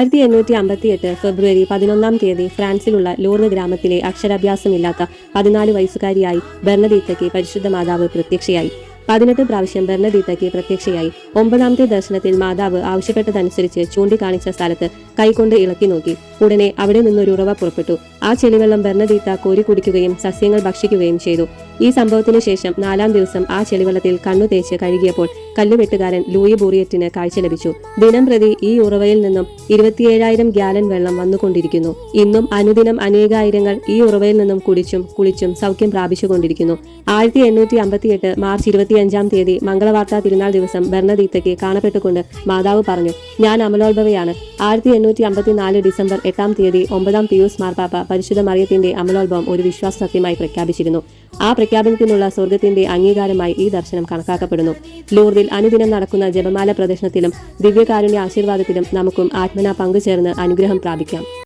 1858 ഫെബ്രുവരി 11 ഫ്രാൻസിലുള്ള Lourdes ഗ്രാമത്തിലെ അക്ഷരാഭ്യാസമില്ലാത്ത 14 വയസ്സുകാരിയായി ബെർണദീത്തയ്ക്ക് പരിശുദ്ധ മാതാവ് പ്രത്യക്ഷയായി. 18 പ്രാവശ്യം ബെർണദീത്തയ്ക്ക് പ്രത്യക്ഷയായി. 9ാമത്തെ ദർശനത്തിൽ മാതാവ് ആവശ്യപ്പെട്ടതനുസരിച്ച് ചൂണ്ടിക്കാണിച്ച സ്ഥലത്ത് കൈകൊണ്ട് ഇളക്കി നോക്കി. ഉടനെ അവിടെ നിന്നൊരു ഉറവ പുറപ്പെട്ടു. ആ ചെളിവെള്ളം ബെർണദീത്ത കോരി കുടിക്കുകയും സസ്യങ്ങൾ ഭക്ഷിക്കുകയും ചെയ്തു. ഈ സംഭവത്തിനു ശേഷം 4ാം ദിവസം ആ ചെളിവെള്ളത്തിൽ കണ്ണു തേച്ച് കഴുകിയപ്പോൾ കല്ലുവെട്ടുകാരൻ ലൂയി ബൂറിയറ്റിന് കാഴ്ച ലഭിച്ചു. ദിനം പ്രതി ഈ ഉറവയിൽ നിന്നും 27,000 ഗ്യാലൻ വെള്ളം വന്നുകൊണ്ടിരിക്കുന്നു. ഇന്നും അനുദിനം അനേകായിരങ്ങൾ ഈ ഉറവയിൽ നിന്നും കുടിച്ചും കുളിച്ചും സൗഖ്യം പ്രാപിച്ചുകൊണ്ടിരിക്കുന്നു. 1858 മാർച്ച് 25-ാം തീയതി മംഗളവാർത്താ തിരുനാൾ ദിവസം ബെർണദീത്തയ്ക്ക് കാണപ്പെട്ടുകൊണ്ട് മാതാവ് പറഞ്ഞു, ഞാൻ അമലോത്ഭവയാണ്. 1854 ഡിസംബർ 8-ാം തീയതി 9ാം പിയൂസ് മാർപ്പാപ്പ പരിശുദ്ധ മറിയത്തിന്റെ അമലോത്ഭവം ഒരു വിശ്വാസ സത്യമായി പ്രഖ്യാപിച്ചിരുന്നു. ആ പ്രഖ്യാപനത്തിനുള്ള സ്വർഗത്തിന്റെ അംഗീകാരമായി ഈ ദർശനം കണക്കാക്കപ്പെടുന്നു. ലൂർദിൽ അനുദിനം നടക്കുന്ന ജപമാല പ്രദക്ഷിണത്തിലും ദിവ്യകാരുണ്യ ആശീർവാദത്തിലും നമുക്കും ആത്മനാ പങ്കുചേർന്ന് അനുഗ്രഹം പ്രാപിക്കാം.